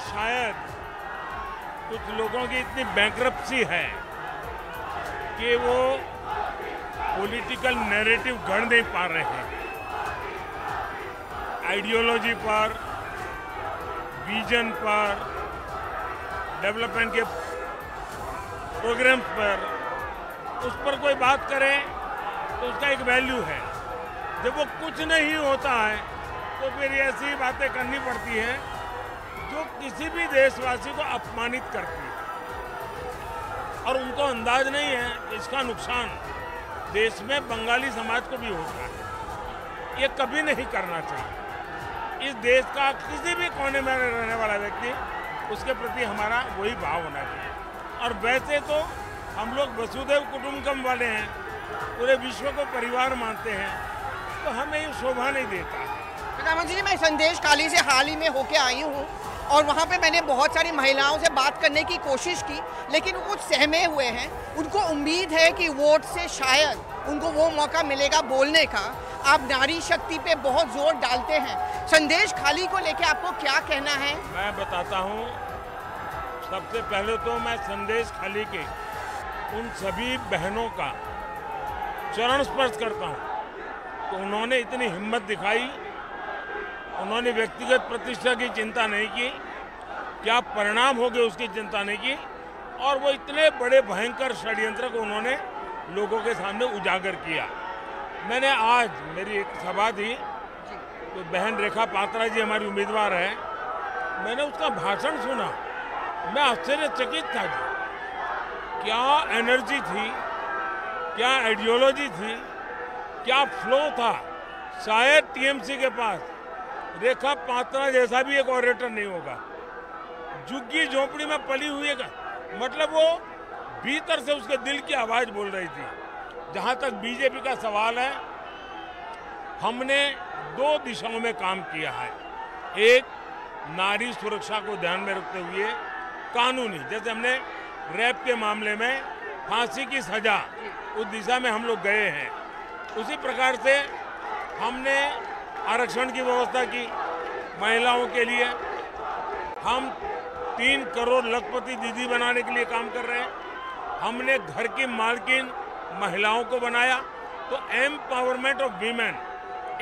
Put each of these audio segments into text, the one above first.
शायद कुछ लोगों की इतनी बैंक्रप्सी है कि वो पॉलिटिकल नैरेटिव गढ़ नहीं पा रहे हैं। आइडियोलॉजी पर, विजन पर, डेवलपमेंट के प्रोग्राम्स पर, उस पर कोई बात करे तो उसका एक वैल्यू है। जब वो कुछ नहीं होता है तो फिर ऐसी बातें करनी पड़ती है जो किसी भी देशवासी को अपमानित करती है। और उनको अंदाज नहीं है कि इसका नुकसान देश में बंगाली समाज को भी होता है। ये कभी नहीं करना चाहिए। इस देश का किसी भी कोने में रहने वाला व्यक्ति, उसके प्रति हमारा वही भाव होना चाहिए। और वैसे तो हम लोग वसुधैव कुटुंबकम वाले हैं, पूरे विश्व को परिवार मानते हैं, तो हमें ये शोभा नहीं देता। प्रधानमंत्री जी, मैं संदेश खाली से हाल ही में होके आई हूँ और वहाँ पे मैंने बहुत सारी महिलाओं से बात करने की कोशिश की, लेकिन वो कुछ सहमे हुए हैं। उनको उम्मीद है कि वोट से शायद उनको वो मौका मिलेगा बोलने का। आप नारी शक्ति पे बहुत जोर डालते हैं, संदेश खाली को लेके आपको क्या कहना है? मैं बताता हूँ। सबसे पहले तो मैं संदेश खाली के उन सभी बहनों का चरण स्पर्श करता हूँ तो उन्होंने इतनी हिम्मत दिखाई, उन्होंने व्यक्तिगत प्रतिष्ठा की चिंता नहीं की, क्या परिणाम हो गए उसकी चिंता नहीं की, और वो इतने बड़े भयंकर षड्यंत्र को उन्होंने लोगों के सामने उजागर किया। मैंने आज मेरी एक सभा थी, तो बहन रेखा पात्रा जी हमारी उम्मीदवार है, मैंने उसका भाषण सुना, मैं आश्चर्यचकित था जी। क्या एनर्जी थी, क्या आइडियोलॉजी थी, क्या फ्लो था। शायद टीएमसी के पास रेखा पात्रा जैसा भी एक ऑरेटर नहीं होगा। झुग्गी झोपड़ी में पली हुई है, मतलब वो भीतर से उसके दिल की आवाज बोल रही थी। जहां तक बीजेपी का सवाल है, हमने दो दिशाओं में काम किया है। एक, नारी सुरक्षा को ध्यान में रखते हुए कानूनी, जैसे हमने रेप के मामले में फांसी की सजा, उस दिशा में हम लोग गए हैं। उसी प्रकार से हमने आरक्षण की व्यवस्था की महिलाओं के लिए। हम 3 करोड़ लखपति दीदी बनाने के लिए काम कर रहे हैं। हमने घर की मालकिन महिलाओं को बनाया। तो एम्पावरमेंट ऑफ वीमेन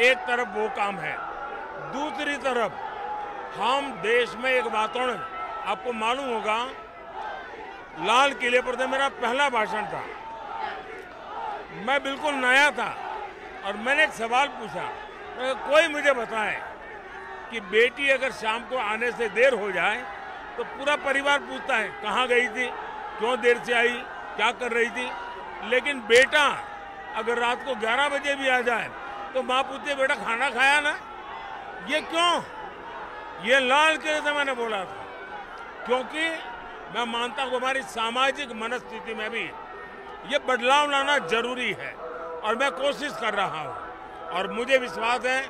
एक तरफ वो काम है, दूसरी तरफ हम देश में एक वातावरण, आपको मालूम होगा, लाल किले पर मेरा पहला भाषण था, मैं बिल्कुल नया था और मैंने एक सवाल पूछा, कोई मुझे बताए कि बेटी अगर शाम को आने से देर हो जाए तो पूरा परिवार पूछता है कहाँ गई थी, क्यों देर से आई, क्या कर रही थी। लेकिन बेटा अगर रात को 11 बजे भी आ जाए तो माँ पूछती, बेटा खाना खाया ना। ये क्यों? ये लाल किले से मैंने बोला था, क्योंकि मैं मानता हूँ हमारी सामाजिक मनस्थिति में भी ये बदलाव लाना जरूरी है और मैं कोशिश कर रहा हूँ। और मुझे विश्वास है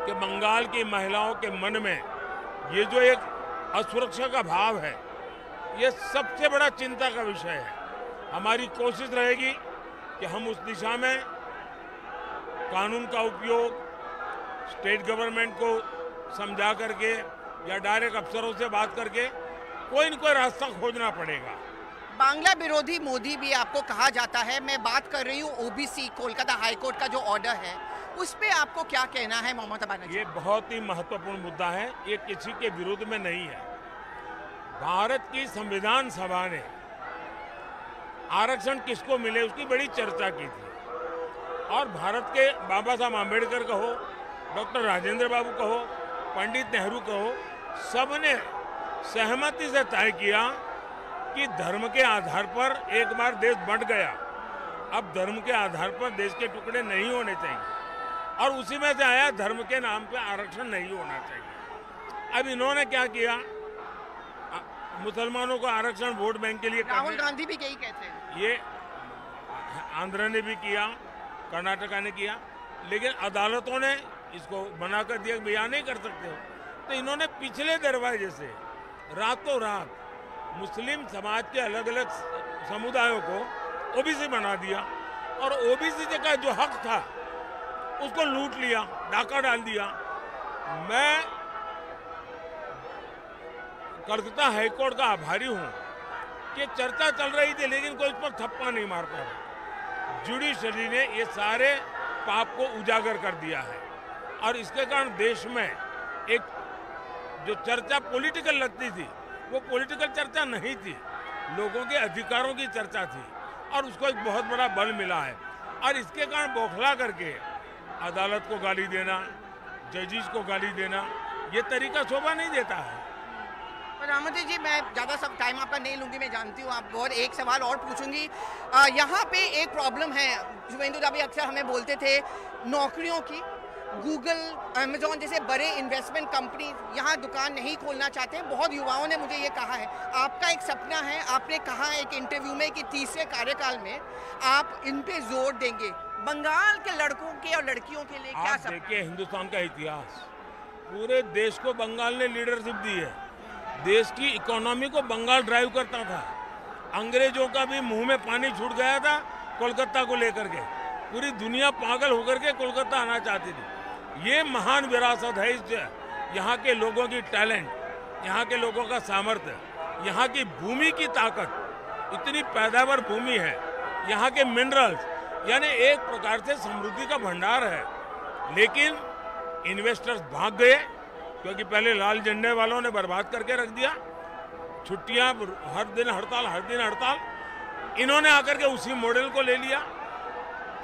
कि बंगाल की महिलाओं के मन में ये जो एक असुरक्षा का भाव है, ये सबसे बड़ा चिंता का विषय है। हमारी कोशिश रहेगी कि हम उस दिशा में कानून का उपयोग, स्टेट गवर्नमेंट को समझा करके या डायरेक्ट अफसरों से बात करके कोई न कोई रास्ता खोजना पड़ेगा। बांग्ला विरोधी मोदी भी आपको कहा जाता है। मैं बात कर रही हूँ ओबीसी, कोलकाता हाईकोर्ट का जो ऑर्डर है, उस पे आपको क्या कहना है ममता बनर्जी? ये बहुत ही महत्वपूर्ण मुद्दा है, ये किसी के विरोध में नहीं है। भारत की संविधान सभा ने आरक्षण किसको मिले उसकी बड़ी चर्चा की थी और भारत के बाबा साहब आम्बेडकर कहो, डॉक्टर राजेंद्र बाबू कहो, पंडित नेहरू कहो, सबने सहमति से तय किया कि धर्म के आधार पर एक बार देश बंट गया, अब धर्म के आधार पर देश के टुकड़े नहीं होने चाहिए। और उसी में से आया धर्म के नाम पे आरक्षण नहीं होना चाहिए। अब इन्होंने क्या किया, मुसलमानों को आरक्षण वोट बैंक के लिए, राहुल गांधी भी यही कहते हैं। ये आंध्र ने भी किया, कर्नाटका ने किया, लेकिन अदालतों ने इसको बना कर दिया, बयान नहीं कर सकते हो। तो इन्होंने पिछले दरवाजे से रातों रात मुस्लिम समाज के अलग अलग समुदायों को ओबीसी बना दिया और ओबीसी का जो हक था उसको लूट लिया, डाका डाल दिया। मैं कलकत्ता हाईकोर्ट का आभारी हूं कि चर्चा चल रही थी लेकिन कोई इस पर थप्पा नहीं मार पा रहा। जुडिशरी ने ये सारे पाप को उजागर कर दिया है और इसके कारण देश में एक जो चर्चा पॉलिटिकल लगती थी वो पॉलिटिकल चर्चा नहीं थी, लोगों के अधिकारों की चर्चा थी और उसको एक बहुत बड़ा बल मिला है। और इसके कारण बौखला करके अदालत को गाली देना, जजेस को गाली देना, ये तरीका शोभा नहीं देता है। प्रधानमंत्री जी, मैं ज़्यादा सब टाइम आपका नहीं लूंगी, मैं जानती हूँ आप। और एक सवाल और पूछूंगी, यहाँ पे एक प्रॉब्लम है, शुभेंदु दा भी अक्सर हमें बोलते थे नौकरियों की। गूगल, अमेजॉन जैसे बड़े इन्वेस्टमेंट कंपनी यहाँ दुकान नहीं खोलना चाहते हैं। बहुत युवाओं ने मुझे ये कहा है। आपका एक सपना है, आपने कहा एक इंटरव्यू में कि तीसरे कार्यकाल में आप इन पे जोर देंगे। बंगाल के लड़कों के और लड़कियों के लिए क्या सपना? देखिए, हिंदुस्तान का इतिहास, पूरे देश को बंगाल ने लीडरशिप दी है। देश की इकोनॉमी को बंगाल ड्राइव करता था। अंग्रेजों का भी मुंह में पानी छूट गया था कोलकाता को लेकर के। पूरी दुनिया पागल होकर के कोलकाता आना चाहती थी। ये महान विरासत है। इस यहाँ के लोगों की टैलेंट, यहाँ के लोगों का सामर्थ्य, यहाँ की भूमि की ताकत, इतनी पैदावार भूमि है, यहाँ के मिनरल्स, यानी एक प्रकार से समृद्धि का भंडार है। लेकिन इन्वेस्टर्स भाग गए क्योंकि पहले लाल झंडे वालों ने बर्बाद करके रख दिया। छुट्टियां, हर दिन हड़ताल। इन्होंने आकर के उसी मॉडल को ले लिया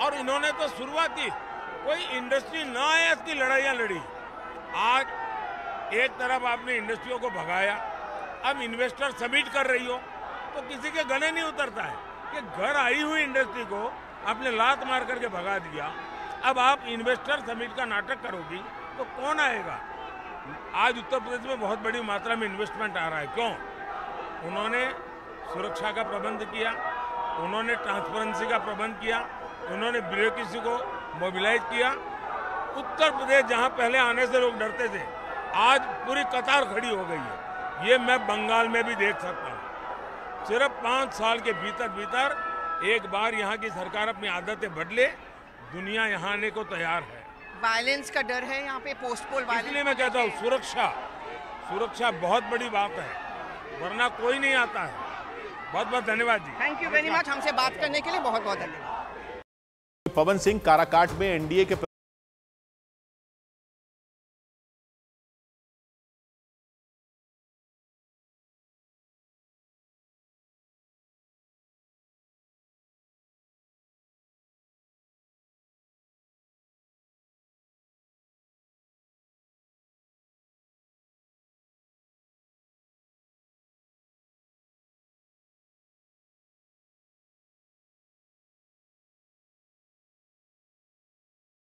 और इन्होंने तो शुरुआत की, कोई इंडस्ट्री ना आए इसकी लड़ाइयां लड़ी। आज एक तरफ आपने इंडस्ट्रियों को भगाया, अब इन्वेस्टर समिट कर रही हो तो किसी के गले नहीं उतरता है कि घर आई हुई इंडस्ट्री को आपने लात मार करके भगा दिया। अब आप इन्वेस्टर समिट का नाटक करोगी तो कौन आएगा? आज उत्तर प्रदेश में बहुत बड़ी मात्रा में इन्वेस्टमेंट आ रहा है। क्यों? उन्होंने सुरक्षा का प्रबंध किया, उन्होंने ट्रांसपेरेंसी का प्रबंध किया, उन्होंने ब्यूरोक्रेसी को मोबिलाइज किया। उत्तर प्रदेश जहां पहले आने से लोग डरते थे, आज पूरी कतार खड़ी हो गई है। ये मैं बंगाल में भी देख सकता हूँ। सिर्फ 5 साल के भीतर एक बार यहाँ की सरकार अपनी आदतें बदले, दुनिया यहाँ आने को तैयार है। वायलेंस का डर है यहाँ पे, पोस्ट पोल वायलेंस। इसलिए मैं कहता हूँ सुरक्षा बहुत बड़ी बात है, वरना कोई नहीं आता है। बहुत बहुत धन्यवाद जी। Thank you very much. हमसे बात करने के लिए बहुत बहुत धन्यवाद। पवन सिंह काराकाट में एनडीए के